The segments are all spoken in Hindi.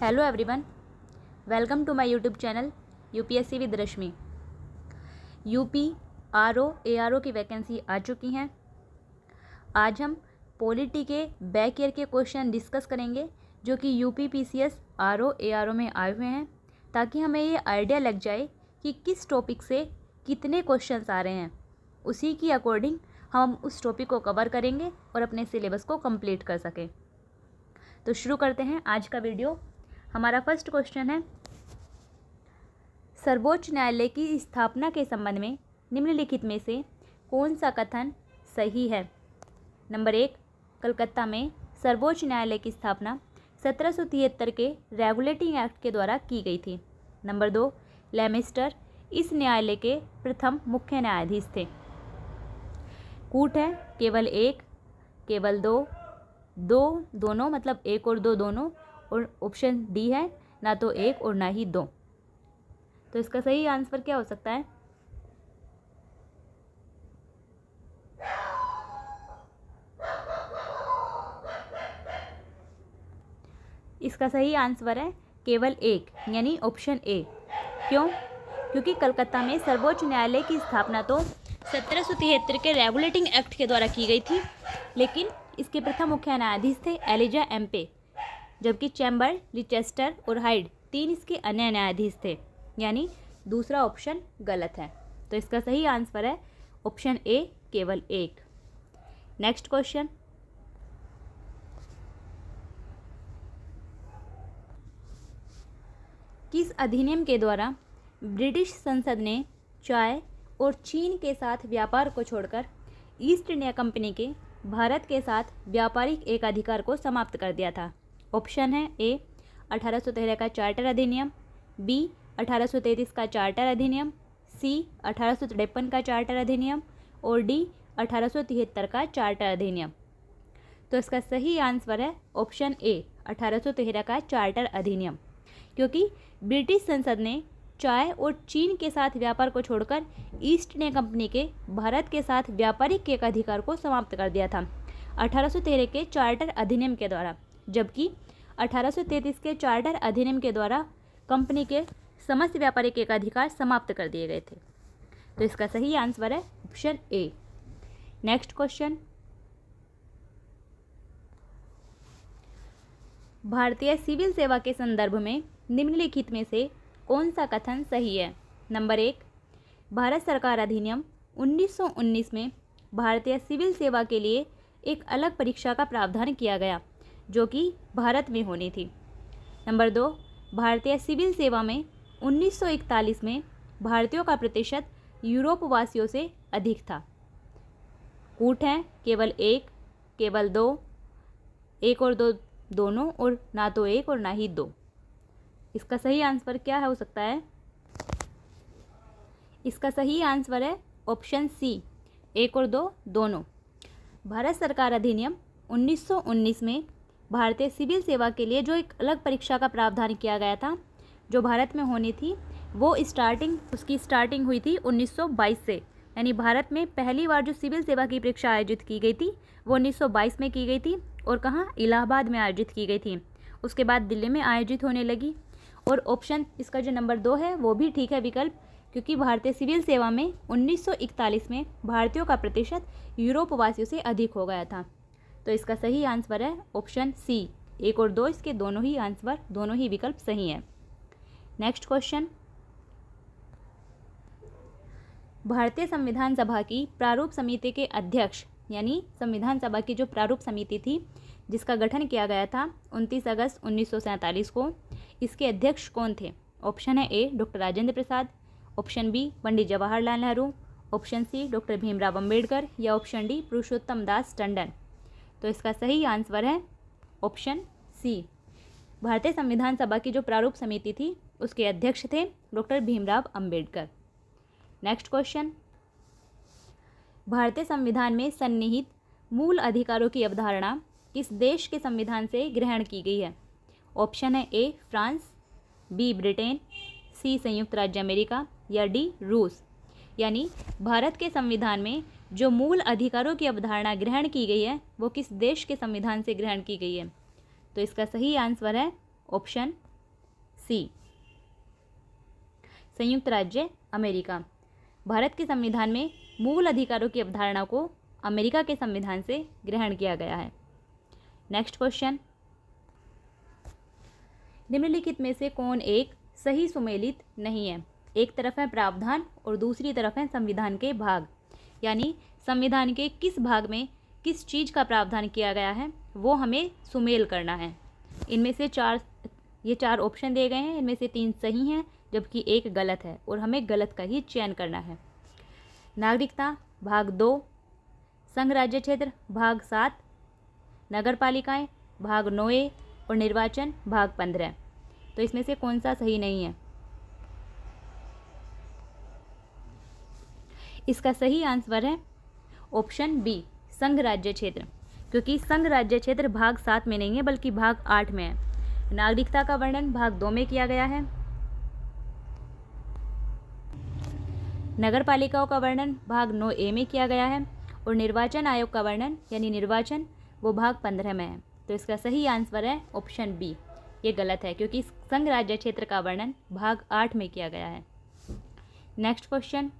Hello everyone, welcome to my YouTube channel UPSC with Rashmi. UP RO ARO की वैकेंसी आ चुकी हैं। आज हम पॉलिटी के बैक ईयर के क्वेश्चन डिस्कस करेंगे जो कि यूपी पीसीएस आरओ एआरओ में आए हुए हैं, ताकि हमें ये आइडिया लग जाए कि किस टॉपिक से कितने क्वेश्चंस आ रहे हैं। उसी की अकॉर्डिंग हम उस टॉपिक को कवर करेंगे और अपने सिलेबस को कंप्लीट कर सकें। तो शुरू करते हैं आज का वीडियो। हमारा फर्स्ट क्वेश्चन है, सर्वोच्च न्यायालय की स्थापना के संबंध में निम्नलिखित में से कौन सा कथन सही है। नंबर 1, कलकत्ता में सर्वोच्च न्यायालय की स्थापना 1773 के रेगुलेटिंग एक्ट के द्वारा की गई थी। नंबर 2, लेमिस्टर इस न्यायालय के प्रथम मुख्य न्यायाधीश थे। कूट है केवल एक, केवल दो, दोनों मतलब एक और दो दोनों, और ऑप्शन डी है ना तो एक और ना ही दो। तो इसका सही आंसर क्या हो सकता है? इसका सही आंसर है केवल एक, यानी ऑप्शन ए। क्यों? क्योंकि कलकत्ता में सर्वोच्च न्यायालय की स्थापना तो 1773 के रेगुलेटिंग एक्ट के द्वारा की गई थी, लेकिन इसके प्रथम मुख्य न्यायाधीश थे एलिजा एम्पे, जबकि चैम्बर, लिचेस्टर और हाइड 3 इसके अन्य न्यायाधीश थे, यानी दूसरा ऑप्शन गलत है। तो इसका सही आंसर है ऑप्शन ए, केवल एक। नेक्स्ट क्वेश्चन, किस अधिनियम के द्वारा ब्रिटिश संसद ने चाय और चीन के साथ व्यापार को छोड़कर ईस्ट इंडिया कंपनी के भारत के साथ व्यापारिक एकाधिकार को समाप्त कर दिया था? ऑप्शन है ए 1813 का चार्टर अधिनियम, बी 1833 का चार्टर अधिनियम, सी 1853 का चार्टर अधिनियम और डी 1873 का चार्टर अधिनियम। तो इसका सही आंसर है ऑप्शन ए 1813 का चार्टर अधिनियम, क्योंकि ब्रिटिश संसद ने चाय और चीन के साथ व्यापार को छोड़कर ईस्ट इंडिया कंपनी के भारत के साथ व्यापारिक एकाधिकार को समाप्त कर दिया था 1813 के चार्टर अधिनियम के द्वारा, जबकि 1833 के चार्टर अधिनियम के द्वारा कंपनी के समस्त व्यापारिक एकाधिकार समाप्त कर दिए गए थे। तो इसका सही आंसर है ऑप्शन ए। नेक्स्ट क्वेश्चन, भारतीय सिविल सेवा के संदर्भ में निम्नलिखित में से कौन सा कथन सही है? नंबर 1, भारत सरकार अधिनियम 1919 में भारतीय सिविल सेवा के लिए एक अलग परीक्षा का प्रावधान किया गया जो कि भारत में होनी थी। नंबर 2, भारतीय सिविल सेवा में 1941 में भारतीयों का प्रतिशत यूरोप वासियों से अधिक था। कूट है केवल एक, केवल दो, एक और दो दोनों, और ना तो एक और ना ही दो। इसका सही आंसर क्या हो सकता है? इसका सही आंसर है ऑप्शन सी, एक और दो दोनों। भारत सरकार अधिनियम 1919 में भारतीय सिविल सेवा के लिए जो एक अलग परीक्षा का प्रावधान किया गया था जो भारत में होनी थी, वो उसकी स्टार्टिंग हुई थी 1922 से, यानी भारत में पहली बार जो सिविल सेवा की परीक्षा आयोजित की गई थी वो 1922 में की गई थी। और कहाँ? इलाहाबाद में आयोजित की गई थी। उसके बाद दिल्ली में आयोजित होने लगी। और ऑप्शन इसका जो नंबर 2 है वो भी ठीक है विकल्प, क्योंकि भारतीय सिविल सेवा में 1941 में भारतीयों का प्रतिशत यूरोप वासियों से अधिक हो गया था। तो इसका सही आंसर है ऑप्शन सी, एक और दो, इसके दोनों ही आंसर, दोनों ही विकल्प सही हैं। नेक्स्ट क्वेश्चन, भारतीय संविधान सभा की प्रारूप समिति के अध्यक्ष, यानी संविधान सभा की जो प्रारूप समिति थी जिसका गठन किया गया था 29 अगस्त 1947 को, इसके अध्यक्ष कौन थे? ऑप्शन है A doctor Rajendra Prasad, option B Pandit Jawaharlal Nehru, option C doctor Bhimrao Ambedkar या ऑप्शन डी पुरुषोत्तम दास टंडन। तो इसका सही आंसर है ऑप्शन सी। भारतीय संविधान सभा की जो प्रारूप समिति थी उसके अध्यक्ष थे doctor Bhimrao Ambedkar. Next question, भारतीय संविधान में सन्निहित मूल अधिकारों की अवधारणा किस देश के संविधान से ग्रहण की गई है? ऑप्शन है ए फ्रांस, बी ब्रिटेन, सी संयुक्त राज्य अमेरिका या डी रूस। यानी भारत के संविधान में जो मूल अधिकारों की अवधारणा ग्रहण की गई है वो किस देश के संविधान से ग्रहण की गई है? तो इसका सही आंसर है ऑप्शन सी संयुक्त राज्य अमेरिका। भारत के संविधान में मूल अधिकारों की अवधारणा को अमेरिका के संविधान से ग्रहण किया गया है। नेक्स्ट क्वेश्चन, निम्नलिखित में से कौन एक सही सुमेलित नहीं है? एक तरफ है प्रावधान और दूसरी तरफ है संविधान के भाग, यानी संविधान के किस भाग में किस चीज़ का प्रावधान किया गया है वो हमें सुमेल करना है। इनमें से चार ऑप्शन दिए गए हैं, इनमें से 3 सही हैं जबकि एक गलत है और हमें गलत का ही चयन करना है। नागरिकता भाग 2, संघ राज्य क्षेत्र भाग 7, नगर पालिकाएं भाग 9A और निर्वाचन भाग 15। तो इसमें से कौन सा सही नहीं है? इसका सही आंसर है ऑप्शन बी, संघ राज्य क्षेत्र, क्योंकि संघ राज्य क्षेत्र भाग 7 में नहीं है बल्कि भाग 8 में है। नागरिकता का वर्णन भाग 2 में किया गया है, नगर पालिकाओं का वर्णन भाग 9A में किया गया है और निर्वाचन आयोग का वर्णन यानी निर्वाचन वो भाग 15 में है। तो इसका सही आंसर है ऑप्शन बी। ये गलत है क्योंकि संघ राज्य क्षेत्र का वर्णन भाग 8 में किया गया है। नेक्स्ट क्वेश्चन,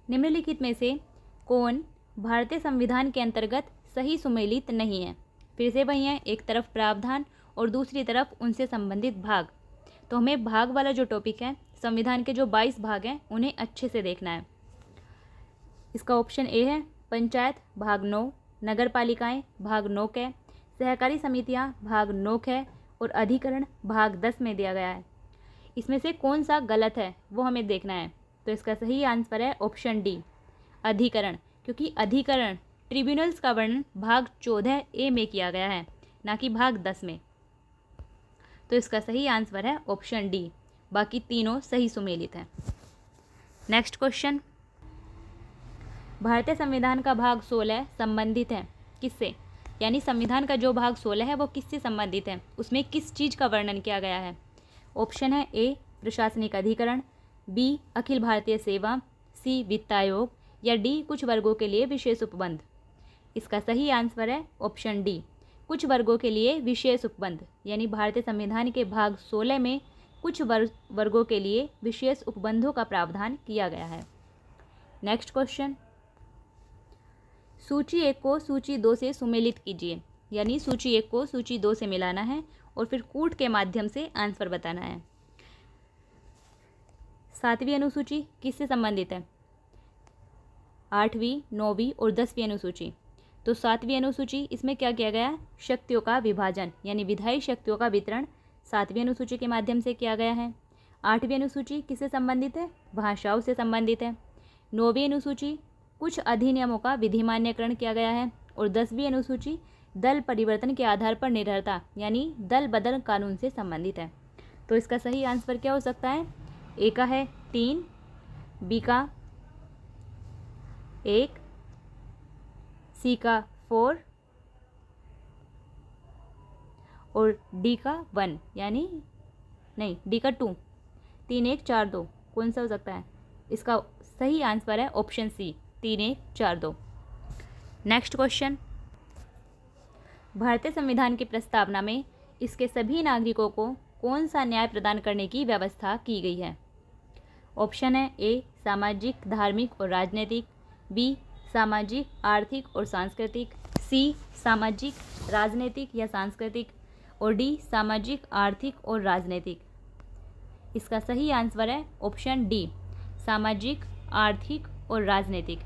निम्नलिखित में से कौन भारतीय संविधान के अंतर्गत सही सुमेलित नहीं है? फिर से वही है, एक तरफ प्रावधान और दूसरी तरफ उनसे संबंधित भाग। तो हमें भाग वाला जो टॉपिक है, संविधान के जो 22 भाग हैं उन्हें अच्छे से देखना है। इसका ऑप्शन ए है पंचायत भाग 9, नगर पालिकाएं भाग 9 सहकारी समितियां भाग 9 और अधिकरण भाग 10 में दिया गया है। इसमें से कौन सा गलत है वो हमें देखना है। तो इसका सही आंसर है ऑप्शन डी, अधिकरण, क्योंकि अधिकरण ट्रिब्यूनल्स का वर्णन भाग 14A में किया गया है, ना कि भाग 10 में। तो इसका सही आंसर है ऑप्शन डी, बाकी तीनों सही सुमेलित हैं। नेक्स्ट क्वेश्चन, भारतीय संविधान का भाग 16 संबंधित है किससे? यानी संविधान का जो भाग 16 है वो किससे संबंधित है, उसमें किस चीज़ का वर्णन किया गया है? ऑप्शन है ए प्रशासनिक अधिकरण, बी अखिल भारतीय सेवा, सी वित्त आयोग या डी कुछ वर्गों के लिए विशेष उपबंध। इसका सही आंसर है ऑप्शन डी, कुछ वर्गों के लिए विशेष उपबंध, यानी भारतीय संविधान के भाग 16 में कुछ वर्गों के लिए विशेष उपबंधों का प्रावधान किया गया है। नेक्स्ट क्वेश्चन, सूची 1 को सूची 2 से सुमेलित कीजिए, यानी सूची 1 को सूची 2 से मिलाना है और फिर कूट के माध्यम से आंसर बताना है। 7वीं अनुसूची किससे संबंधित है? 8वीं, 9वीं और 10वीं अनुसूची। तो 7वीं अनुसूची, इसमें क्या किया गया? शक्तियों का विभाजन, यानी विधायी शक्तियों का वितरण 7वीं अनुसूची के माध्यम से किया गया है। 8वीं अनुसूची किससे संबंधित है? भाषाओं से संबंधित है। 9वीं अनुसूची कुछ अधिनियमों का विधिमान्यकरण किया गया है और 10वीं अनुसूची दल परिवर्तन के आधार पर निर्भरता यानी दल बदल कानून से संबंधित है। तो इसका सही आंसर क्या हो सकता है? ए का है 3, बी का 1, सी का 4 और डी का 1, यानी नहीं, डी का 2। 3, 1, 4, 2 कौन सा हो सकता है? इसका सही आंसर है ऑप्शन सी, 3, 1, 4, 2। नेक्स्ट क्वेश्चन, भारतीय संविधान की प्रस्तावना में इसके सभी नागरिकों को कौन सा न्याय प्रदान करने की व्यवस्था की गई है? ऑप्शन है ए सामाजिक, धार्मिक और राजनीतिक, बी सामाजिक, आर्थिक और सांस्कृतिक, सी सामाजिक, राजनीतिक या सांस्कृतिक और डी सामाजिक, आर्थिक और राजनीतिक। इसका सही आंसर है ऑप्शन डी, सामाजिक, आर्थिक और राजनीतिक,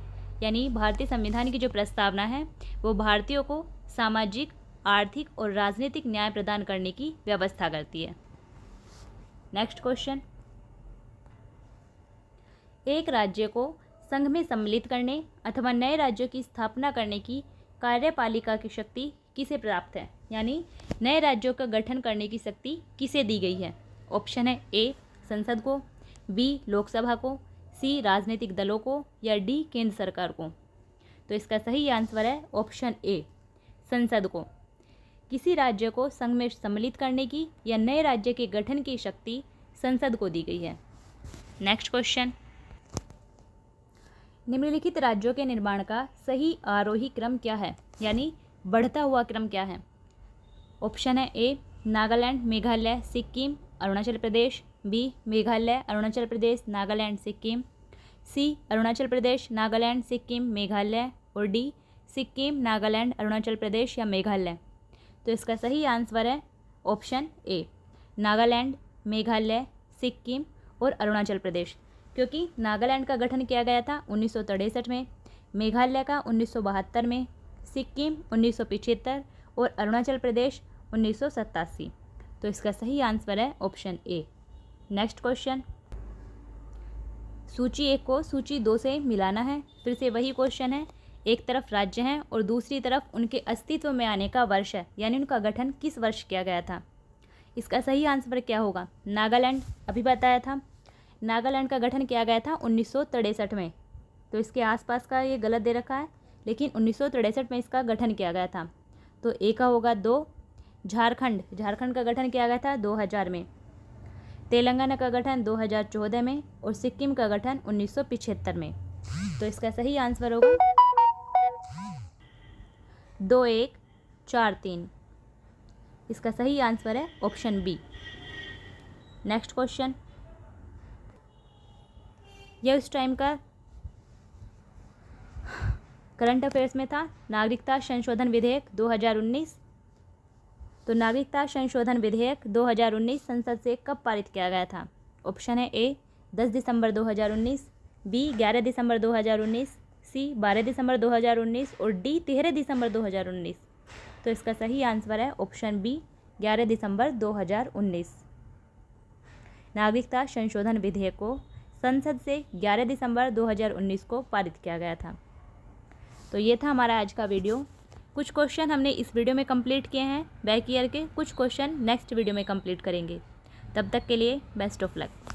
यानी भारतीय संविधान की जो प्रस्तावना है वो भारतीयों को सामाजिक, आर्थिक और राजनीतिक न्याय प्रदान करने की व्यवस्था करती है। नेक्स्ट क्वेश्चन, एक राज्य को संघ में सम्मिलित करने अथवा नए राज्यों की स्थापना करने की कार्यपालिका की शक्ति किसे प्राप्त है? यानी नए राज्यों का गठन करने की शक्ति किसे दी गई है? ऑप्शन है ए संसद को, बी लोकसभा को, सी राजनीतिक दलों को या डी केंद्र सरकार को। तो इसका सही आंसर है ऑप्शन ए संसद को। किसी राज्य को संघ में सम्मिलित करने की या नए राज्य के गठन की शक्ति संसद को दी गई है। नेक्स्ट क्वेश्चन, निम्नलिखित राज्यों के निर्माण का सही आरोही क्रम क्या है, यानी बढ़ता हुआ क्रम क्या है? ऑप्शन है ए नागालैंड, मेघालय, सिक्किम, अरुणाचल प्रदेश। बी, मेघालय, अरुणाचल प्रदेश, नागालैंड, सिक्किम। सी, अरुणाचल प्रदेश, नागालैंड, सिक्किम, मेघालय। और डी, सिक्किम, नागालैंड, अरुणाचल प्रदेश या मेघालय। तो इसका सही आंसर है ऑप्शन ए, नागालैंड, मेघालय, सिक्किम और अरुणाचल प्रदेश। क्योंकि नागालैंड का गठन किया गया था 1963 में, मेघालय का 1972 में, सिक्किम 1975 और अरुणाचल प्रदेश 1987। तो इसका सही आंसर है ऑप्शन ए। नेक्स्ट क्वेश्चन, सूची 1 को सूची 2 से मिलाना है। फिर से वही क्वेश्चन है, एक तरफ राज्य हैं और दूसरी तरफ उनके अस्तित्व में आने का वर्ष है, यानी उनका गठन किस वर्ष किया गया था। इसका सही आंसर क्या होगा। नागालैंड अभी बताया था, नागालैंड का गठन किया गया था 1963 में। तो इसके आसपास का ये गलत दे रखा है, लेकिन 1963 में इसका गठन किया गया था। तो ए का होगा 2। झारखंड, झारखंड का गठन किया गया था 2000 में। तेलंगाना का गठन 2014 में और सिक्किम का गठन 1975 में। तो इसका सही आंसर होगा 2, 1, 4, 3। इसका सही आंसर है ऑप्शन बी। नेक्स्ट क्वेश्चन, यह उस टाइम का करंट अफेयर्स में था, नागरिकता संशोधन विधेयक 2019। तो नागरिकता संशोधन विधेयक 2019 संसद से कब पारित किया गया था। ऑप्शन है ए, 10 दिसंबर 2019, बी, 11 दिसंबर 2019, सी, 12 दिसंबर 2019 और डी, 13 दिसंबर 2019। तो इसका सही आंसर है ऑप्शन बी, 11 दिसंबर 2019। नागरिकता संशोधन विधेयक को संसद से 11 दिसंबर 2019 को पारित किया गया था। तो ये था हमारा आज का वीडियो। कुछ क्वेश्चन हमने इस वीडियो में कंप्लीट किए हैं बैक ईयर के, कुछ क्वेश्चन नेक्स्ट वीडियो में कंप्लीट करेंगे। तब तक के लिए बेस्ट ऑफ लक।